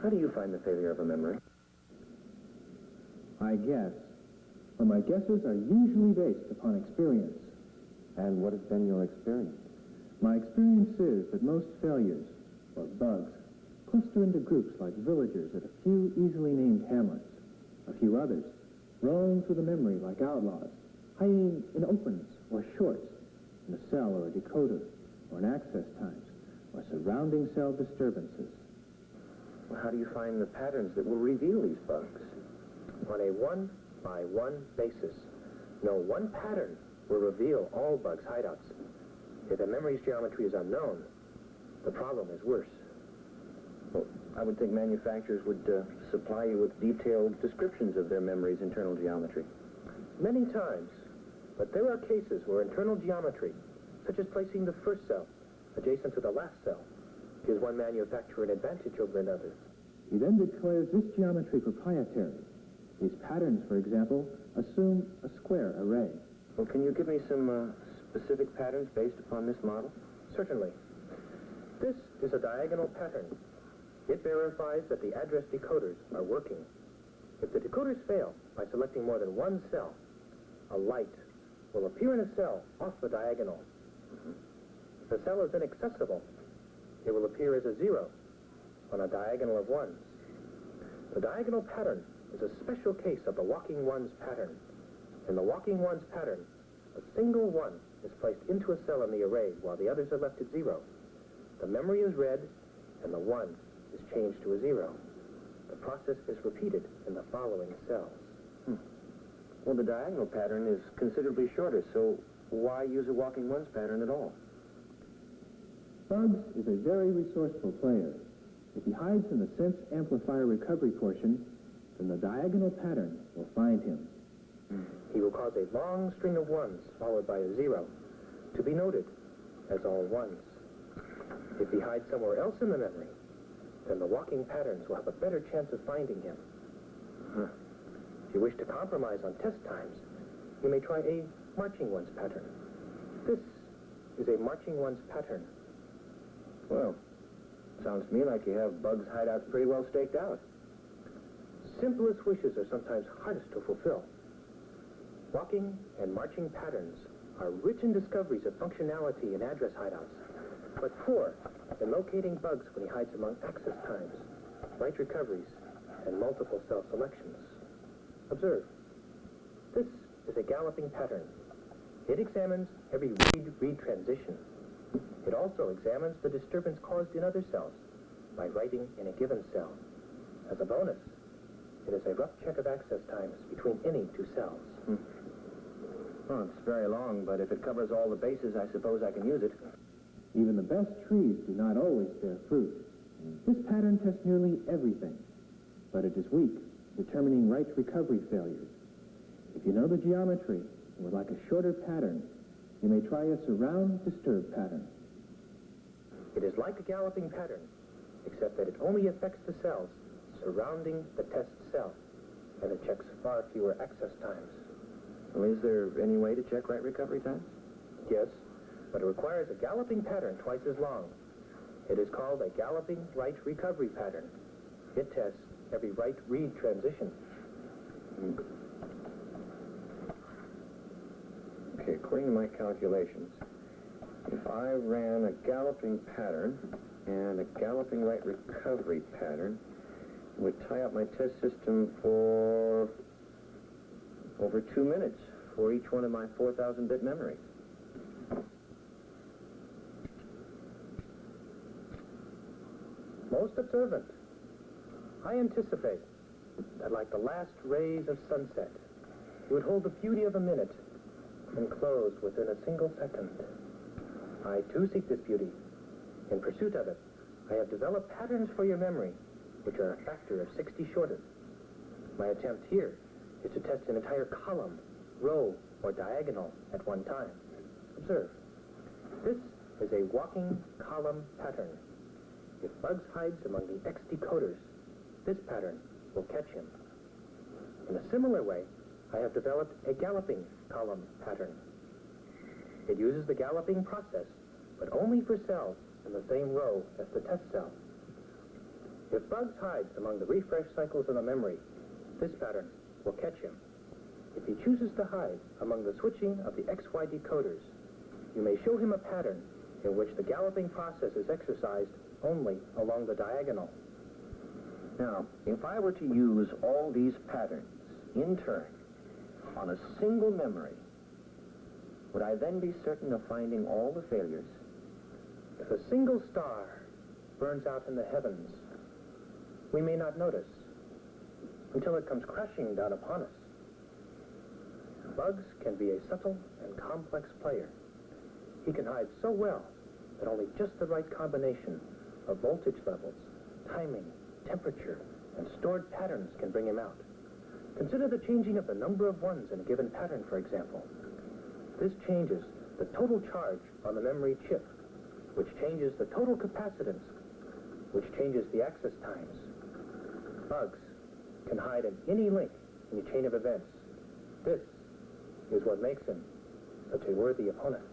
How do you find the failure of a memory? I guess. Well, my guesses are usually based upon experience. And what has been your experience? My experience is that most failures, or bugs, cluster into groups like villagers at a few easily named hamlets. A few others roam through the memory like outlaws, hiding in openings or shorts, in a cell or a decoder, or in access times, or surrounding cell disturbances. Well, how do you find the patterns that will reveal these bugs? On a one-by-one basis. No one pattern will reveal all bugs' hideouts. If a memory's geometry is unknown, the problem is worse. Well, I would think manufacturers would supply you with detailed descriptions of their memory's internal geometry. Many times, but there are cases where internal geometry, such as placing the first cell adjacent to the last cell, gives one manufacturer an advantage over another. He then declares this geometry proprietary. These patterns, for example, assume a square array. Well, can you give me some specific patterns based upon this model? Certainly. This is a diagonal pattern. It verifies that the address decoders are working. If the decoders fail by selecting more than one cell, a light will appear in a cell off the diagonal. If the cell is inaccessible, it will appear as a 0 on a diagonal of 1s. The diagonal pattern is a special case of the walking ones pattern. In the walking ones pattern, a single 1 is placed into a cell in the array while the others are left at 0. The memory is read, and the 1 is changed to a 0. The process is repeated in the following cells. Well, the diagonal pattern is considerably shorter, so why use a walking ones pattern at all? Bugs is a very resourceful player. If he hides in the sense amplifier recovery portion, then the diagonal pattern will find him. He will cause a long string of 1s followed by a 0 to be noted as all 1s. If he hides somewhere else in the memory, then the walking patterns will have a better chance of finding him. If you wish to compromise on test times, you may try a marching ones pattern. This is a marching ones pattern. Well, sounds to me like you have bugs' hideouts pretty well staked out. Simplest wishes are sometimes hardest to fulfill. Walking and marching patterns are rich in discoveries of functionality in address hideouts, but poor in locating bugs when he hides among access times, right recoveries, and multiple cell selections. Observe. This is a galloping pattern. It examines every read-read transition. It also examines the disturbance caused in other cells by writing in a given cell. As a bonus, it is a rough check of access times between any two cells. Well, it's very long, but if it covers all the bases, I suppose I can use it. Even the best trees do not always bear fruit. This pattern tests nearly everything, but it is weak, determining right recovery failures. If you know the geometry and would like a shorter pattern, you may try a surround disturb pattern. It is like a galloping pattern, except that it only affects the cells surrounding the test cell, and it checks far fewer access times. Well, is there any way to check right recovery times? Yes, but it requires a galloping pattern twice as long. It is called a galloping right recovery pattern. It tests every right read transition. Okay, according to my calculations, if I ran a galloping pattern and a galloping right recovery pattern, it would tie up my test system for over 2 minutes for each one of my 4,000-bit memories. Most observant. I anticipate that like the last rays of sunset, you would hold the beauty of a minute and close within a single second. I too seek this beauty. In pursuit of it, I have developed patterns for your memory, which are a factor of 60 shorter. My attempt here is to test an entire column, row, or diagonal at one time. Observe. This is a walking column pattern. If Bugs hides among the X decoders, this pattern will catch him. In a similar way, I have developed a galloping column pattern. It uses the galloping process, but only for cells in the same row as the test cell. If Bugs hides among the refresh cycles in the memory, this pattern will catch him. If he chooses to hide among the switching of the XY decoders, you may show him a pattern in which the galloping process is exercised only along the diagonal. Now, if I were to use all these patterns in turn on a single memory, would I then be certain of finding all the failures? If a single star burns out in the heavens, we may not notice until it comes crashing down upon us. Bugs can be a subtle and complex player. He can hide so well that only just the right combination of voltage levels, timing, temperature, and stored patterns can bring him out. Consider the changing of the number of ones in a given pattern, for example. This changes the total charge on the memory chip, which changes the total capacitance, which changes the access times. Bugs can hide in any link in a chain of events. This is what makes him such a worthy opponent.